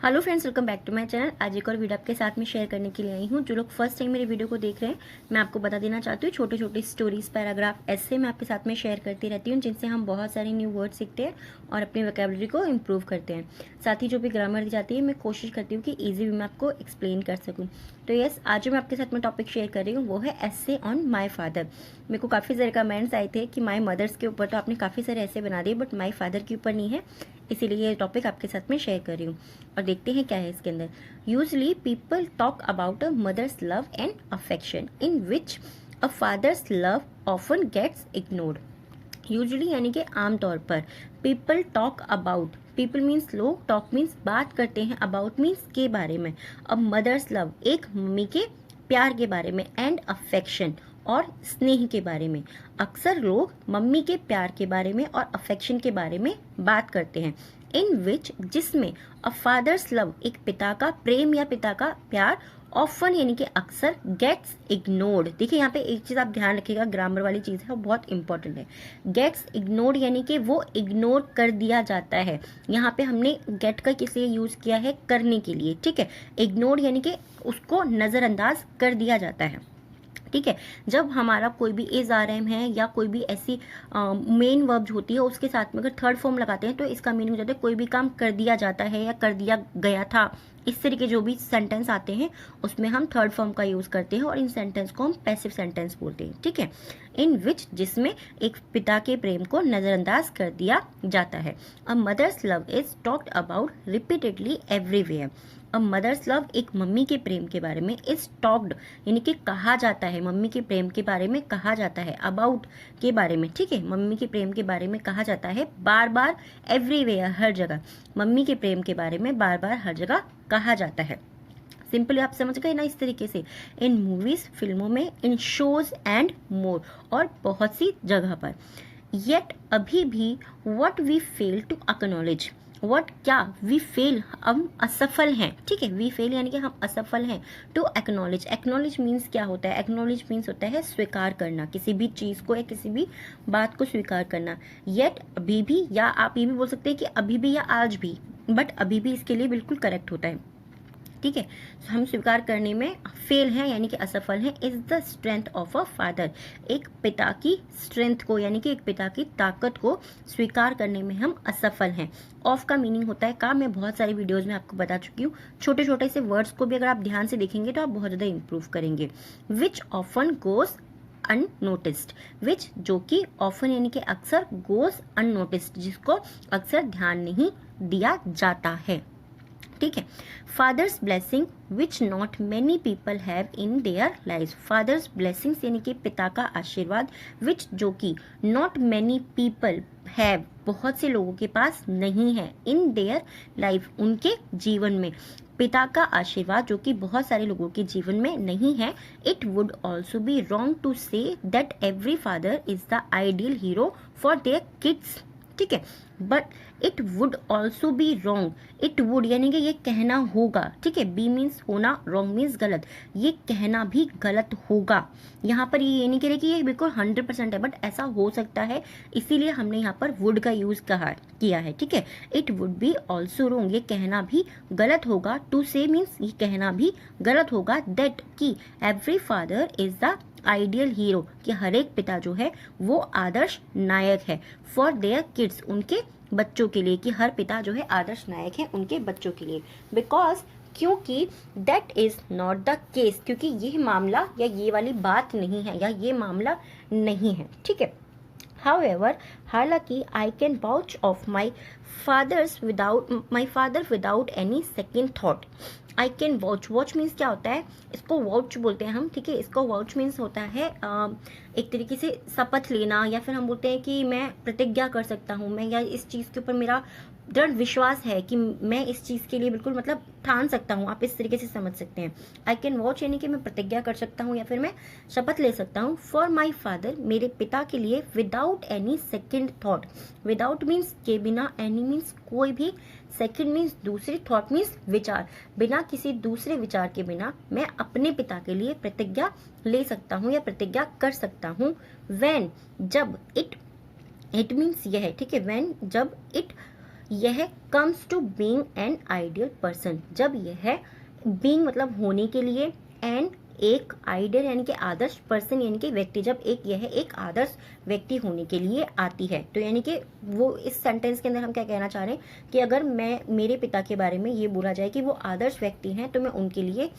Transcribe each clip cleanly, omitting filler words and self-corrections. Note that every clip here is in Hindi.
Hello friends, welcome back to my channel. आज एक और वीडियो आपके साथ में शेयर करने के लिए आई हूँ। जो लोग फर्स्ट टाइम मेरे वीडियो को देख रहे हैं, मैं आपको बता देना चाहती हूँ, छोटे छोटे स्टोरीज, पैराग्राफ, ऐसे मैं आपके साथ में शेयर करती रहती हूँ, जिनसे हम बहुत सारे न्यू वर्ड सीखते हैं और अपनी वोकैबुलरी को इम्प्रूव करते हैं। साथ ही जो भी ग्रामर दी जाती है, मैं कोशिश करती हूँ कि ईजी वे में आपको एक्सप्लेन कर सकूँ। तो यस, आज जो मैं आपके साथ में टॉपिक शेयर कर रही हूँ वो है एस्से ऑन माई फादर। मेरे को काफ़ी सारे कमेंट्स आए थे कि माई मदर्स के ऊपर तो आपने काफ़ी सारे ऐसे बना दिए, बट माई फादर के ऊपर नहीं है, इसीलिए ये टॉपिक आपके साथ में शेयर कर रही हूँ। और देखते हैं क्या है इसके अंदर। Usually people talk about a mother's love and affection in which a father's love often gets ignored. Usually यानी कि आमतौर पर, people talk about, people means लोग, टॉक मीन्स बात करते हैं, अबाउट मीन्स के बारे में, अब मदर्स लव एक मम्मी के प्यार के बारे में, एंड अफेक्शन और स्नेह के बारे में। अक्सर लोग मम्मी के प्यार के बारे में और अफेक्शन के बारे में बात करते हैं। इन विच जिसमें अ फादर्स लव एक पिता का प्रेम या पिता का प्यार, ऑफन यानी कि अक्सर, गेट्स इग्नोर्ड। देखिए यहाँ पे एक चीज आप ध्यान रखिएगा, ग्रामर वाली चीज है वो बहुत इंपॉर्टेंट है। गेट्स इग्नोर्ड यानी कि वो इग्नोर कर दिया जाता है। यहाँ पे हमने गेट का किस लिए यूज किया है, करने के लिए, ठीक है। इग्नोर्ड यानी कि उसको नजरअंदाज कर दिया जाता है, ठीक है। जब हमारा कोई भी इज आर एम है या कोई भी ऐसी मेन वर्ब होती है, उसके साथ में अगर थर्ड फॉर्म लगाते हैं तो इसका मीनिंग हो जाता है कोई भी काम कर दिया जाता है या कर दिया गया था। इस तरीके जो भी सेंटेंस आते हैं उसमें हम थर्ड फॉर्म का यूज करते हैं और इन सेंटेंस को हम पैसिव सेंटेंस बोलते हैं, ठीक है। इन विच जिसमें एक पिता के प्रेम को नजरअंदाज कर दिया जाता है। A mother's love is talked about repeatedly everywhere. अब मदर्स लव एक मम्मी के प्रेम के बारे में, इज टॉक्ड यानी कि कहा जाता है, मम्मी के प्रेम के बारे में कहा जाता है, अबाउट के बारे में, ठीक है, मम्मी के प्रेम के बारे में कहा जाता है बार बार, एवरीवेयर हर जगह, मम्मी के प्रेम के बारे में बार बार हर जगह कहा जाता है। सिंपली आप समझ गए ना, इस तरीके से इन मूवीज, फिल्मों में, इन शोज एंड मोर, और बहुत सी जगह पर। येट अभी भी what we fail to acknowledge, what क्या, वी फेल हम असफल हैं, ठीक है, वी फेल यानी कि हम असफल हैं, टू एक्नॉलेज, एक्नॉलेज मीन्स क्या होता है, एक्नॉलेज मीन्स होता है स्वीकार करना, किसी भी चीज को या किसी भी बात को स्वीकार करना। येट अभी भी, या आप ये भी बोल सकते हैं कि अभी भी या आज भी, बट अभी भी इसके लिए बिल्कुल करेक्ट होता है, ठीक है। हम स्वीकार करने में फेल हैं यानी कि असफल हैं। Is the strength of a father, एक पिता की स्ट्रेंथ को यानी कि एक पिता की ताकत को स्वीकार करने में हम असफल हैं। ऑफ का मीनिंग होता है का, मैं बहुत सारी वीडियोस में आपको बता चुकी हूँ। छोटे छोटे से वर्ड्स को भी अगर आप ध्यान से देखेंगे तो आप बहुत ज्यादा इंप्रूव करेंगे। विच ऑफन गोज अननोटिस्ड, विच जो कि ऑफन यानी कि अक्सर, गोज अननोटिस्ड जिसको अक्सर ध्यान नहीं दिया जाता है, ठीक है। Father's blessing which not many people have in their life, father's blessings यानी कि पिता का आशीर्वाद, विच जो कि नॉट मेनी पीपल हैव बहुत से लोगों के पास नहीं है, इन देयर लाइफ उनके जीवन में, पिता का आशीर्वाद जो कि बहुत सारे लोगों के जीवन में नहीं है। It would also be wrong to say that every father is the ideal hero for their kids, ठीक है। But it would also be wrong, it would यानी कि ये कहना होगा, ठीक है, बी मीन्स होना, रॉन्ग मीन्स गलत, ये कहना भी गलत होगा। यहाँ पर ये नहीं कह रहे कि ये बिल्कुल 100% है, बट ऐसा हो सकता है, इसीलिए हमने यहाँ पर वुड का यूज किया है, ठीक है। It would be also wrong, ये कहना भी गलत होगा। टू से मीन्स ये कहना भी गलत होगा। दैट की every father is the ideal hero, कि हर एक पिता जो है वो आदर्श नायक है, फॉर देयर किड्स उनके बच्चों के लिए, कि हर पिता जो है आदर्श नायक है उनके बच्चों के लिए। बिकॉज क्योंकि that is not the case, क्योंकि ये मामला या ये वाली बात नहीं है या ये मामला नहीं है, ठीक है। However, हालांकि I can vouch of my father without any second thought. I can vouch, vouch means क्या होता है, इसको वाउच बोलते हैं हम, ठीक है। इसको वाउच मीन्स होता है एक तरीके से शपथ लेना, या फिर हम बोलते हैं कि मैं प्रतिज्ञा कर सकता हूँ, मैं या इस चीज़ के ऊपर मेरा दृढ़ विश्वास है कि मैं इस चीज़ के लिए बिल्कुल मतलब ठान सकता हूँ, आप इस तरीके से समझ सकते हैं। आई कैन वॉच यानी कि मैं प्रतिज्ञा कर सकता हूँ या फिर मैं शपथ ले सकता हूँ, फॉर माई फादर मेरे पिता के लिए, without any second thought, without means के बिना, एनी मीन्स कोई भी, सेकेंड मीन्स दूसरी, थॉट मीन्स विचार, बिना किसी दूसरे विचार के बिना मैं अपने पिता के लिए प्रतिज्ञा ले सकता हूँ या प्रतिज्ञा कर सकता हूँ। व्हेन जब, इट मीन्स यह है, ठीक है, व्हेन जब, इट यह comes to being an ideal person, जब यह बीइंग मतलब होने के लिए, एन एक आइडियल यानी कि आदर्श, पर्सन यानी कि व्यक्ति, जब यह एक आदर्श व्यक्ति होने के लिए आती है। तो यानी कि वो इस सेंटेंस के अंदर हम क्या कहना चाह रहे हैं कि अगर मेरे पिता के बारे में ये बोला जाए कि वो आदर्श व्यक्ति हैं, तो मैं उनके लिए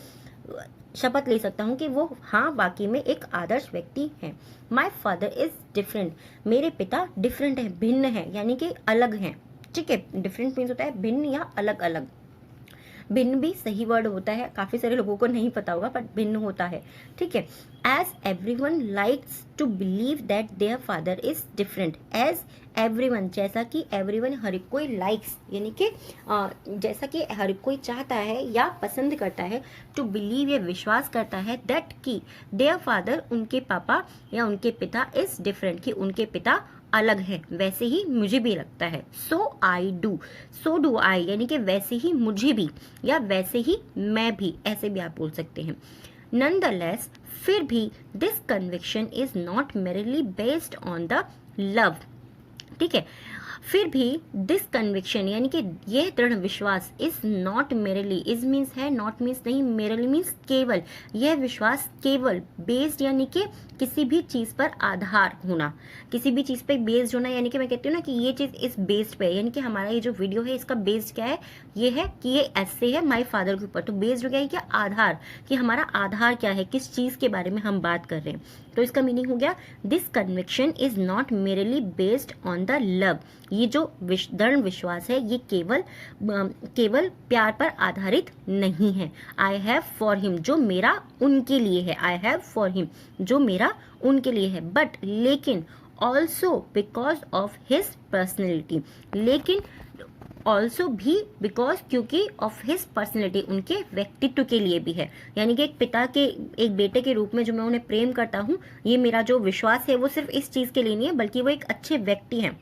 शपथ ले सकता हूँ कि वो हाँ वाकई में एक आदर्श व्यक्ति हैं। माई फादर इज डिफरेंट, मेरे पिता डिफरेंट है, भिन्न है, यानी कि अलग हैं। ठीक है, डिफरेंट मीन्स होता है भिन्न या अलग अलग। भिन्न भी सही वर्ड होता है, काफी सारे लोगों को नहीं पता होगा, बट भिन्न होता है। ठीक है, as everyone likes to believe that their father is different, as everyone जैसा कि एवरीवन हर कोई, लाइक्स यानी कि जैसा कि हर कोई चाहता है या पसंद करता है, टू बिलीव ये विश्वास करता है, दैट कि देयर फादर उनके पापा या उनके पिता इज डिफरेंट कि उनके पिता अलग है, वैसे ही मुझे भी लगता है। सो I do, so do I यानी कि वैसे ही मुझे भी या वैसे ही मैं भी, ऐसे भी आप बोल सकते हैं। नॉनदलेस फिर भी this conviction is not merely based on the love. ठीक है, फिर भी दिस कन्विक्शन यानी कि यह दृढ़ विश्वास is not merely, is means है, नॉट मीन्स नहीं, मेरली मीन्स केवल, यह विश्वास केवल, बेस्ड यानी कि किसी भी चीज पर आधार होना, किसी भी चीज पे बेस्ड होना, यानी कि मैं कहती हूँ ना कि ये चीज इस बेस्ड पे, यानी कि हमारा ये जो वीडियो है इसका बेस्ड क्या है, ये है कि ये ऐसे है माय फादर के ऊपर, तो बेस्ड हो गया है क्या, आधार, कि हमारा आधार क्या है, किस चीज के बारे में हम बात कर रहे हैं। तो इसका मीनिंग हो गया this conviction is not merely based on the love, ये जो दृढ़ विश्वास है ये केवल प्यार पर आधारित नहीं है। आई हैव फॉर हिम, जो मेरा उनके लिए है, आई हैव फॉर हिम जो मेरा उनके लिए है, बट लेकिन also because of his personality, लेकिन ऑल्सो भी बिकॉज क्योंकि ऑफ हिज पर्सनैलिटी, उनके व्यक्तित्व के लिए भी है। यानी कि एक पिता के, एक बेटे के रूप में जो मैं उन्हें प्रेम करता हूँ, ये मेरा जो विश्वास है वो सिर्फ इस चीज के लिए नहीं है, बल्कि वो एक अच्छे व्यक्ति हैं,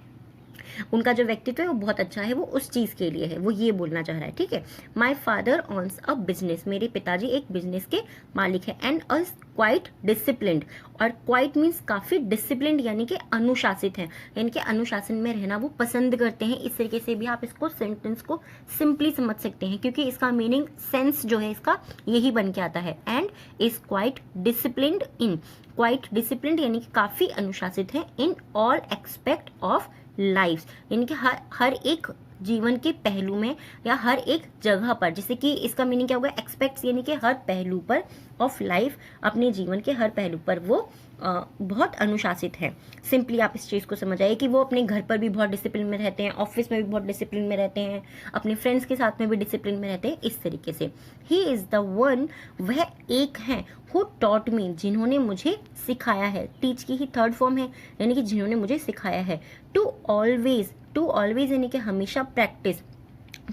उनका जो व्यक्तित्व है वो बहुत अच्छा है, वो उस चीज के लिए है, वो ये बोलना चाह रहा है। ठीक है, माई फादर ऑन्स अ बिजनेस, मेरे पिताजी एक बिजनेस के मालिक है, एंड अस क्वाइट डिसिप्लिन्ड, और क्वाइट मीन्स काफी, डिसिप्लिन्ड यानी कि अनुशासित है, यानी कि अनुशासन में रहना वो पसंद करते हैं। इस तरीके से भी आप इसको सेंटेंस को सिंपली समझ सकते हैं, क्योंकि इसका मीनिंग सेंस जो है इसका यही बन के आता है। And is quite disciplined in, quite disciplined यानी कि काफी अनुशासित है, in all expect of life, यानी कि हर एक जीवन के पहलू में या हर एक जगह पर, जैसे कि इसका मीनिंग क्या होगा, एक्सपेक्ट्स यानी कि हर पहलू पर, ऑफ लाइफ अपने जीवन के हर पहलू पर वो बहुत अनुशासित है। सिंपली आप इस चीज़ को समझ आइए कि वो अपने घर पर भी बहुत डिसिप्लिन में रहते हैं, ऑफिस में भी बहुत डिसिप्लिन में रहते हैं, अपने फ्रेंड्स के साथ में भी डिसिप्लिन में रहते हैं, इस तरीके से। ही इज़ द वन, वह एक है, हु टॉट मी, जिन्होंने मुझे सिखाया है, टीच की ही थर्ड फॉर्म है, यानी कि जिन्होंने मुझे सिखाया है। टू ऑलवेज यानी कि हमेशा, प्रैक्टिस,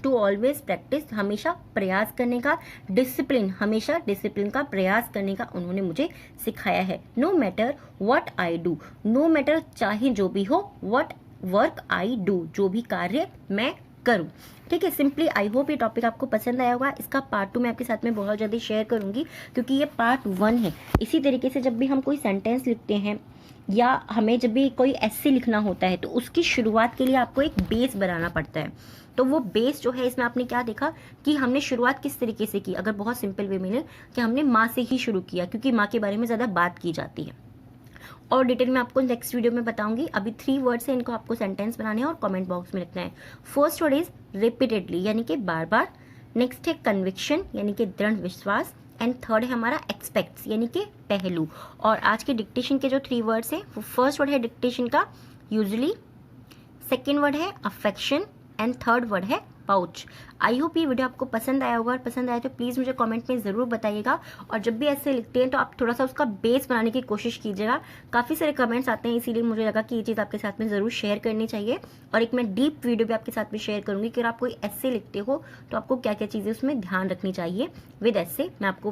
टू ऑलवेज प्रैक्टिस हमेशा प्रयास करने का, डिसिप्लिन हमेशा डिसिप्लिन का प्रयास करने का उन्होंने मुझे सिखाया है। No matter what I do, no matter चाहे जो भी हो, व्हाट वर्क आई डू, जो भी कार्य मैं करूं। ठीक है, सिंपली आई होप ये टॉपिक आपको पसंद आया होगा। इसका पार्ट 2 मैं आपके साथ में बहुत जल्दी शेयर करूंगी, क्योंकि ये पार्ट 1 है। इसी तरीके से जब भी हम कोई सेंटेंस लिखते हैं या हमें जब भी कोई एस्से लिखना होता है, तो उसकी शुरुआत के लिए आपको एक बेस बनाना पड़ता है। तो वो बेस जो है, इसमें आपने क्या देखा कि हमने शुरुआत किस तरीके से की, अगर बहुत सिंपल वे में कि हमने माँ से ही शुरू किया, क्योंकि माँ के बारे में ज़्यादा बात की जाती है। और डिटेल में आपको नेक्स्ट वीडियो में बताऊंगी। अभी 3 वर्ड्स हैं, इनको आपको सेंटेंस बनाने हैं और कमेंट बॉक्स में लिखना है। फर्स्ट वर्ड इज रिपीटेडली, यानी कि बार बार। नेक्स्ट है कन्विक्शन, यानी कि दृढ़ विश्वास। एंड थर्ड है हमारा एक्सपेक्ट्स, यानी कि पहलू। और आज के डिक्टेशन के जो 3 वर्ड्स हैं, फर्स्ट वर्ड है डिक्टेशन का यूजुअली, सेकेंड वर्ड है अफेक्शन, एंड थर्ड वर्ड है पाउच। आई होप ये वीडियो आपको पसंद आया होगा, और पसंद आया तो प्लीज़ मुझे कमेंट में ज़रूर बताइएगा। और जब भी ऐसे लिखते हैं तो आप थोड़ा सा उसका बेस बनाने की कोशिश कीजिएगा। काफ़ी सारे कमेंट्स आते हैं, इसीलिए मुझे लगा कि ये चीज़ आपके साथ में ज़रूर शेयर करनी चाहिए। और एक मैं डीप वीडियो भी आपके साथ में शेयर करूँगी कि अगर आप कोई ऐसे लिखते हो तो आपको क्या क्या चीज़ें उसमें ध्यान रखनी चाहिए। विद ऐसे मैं आपको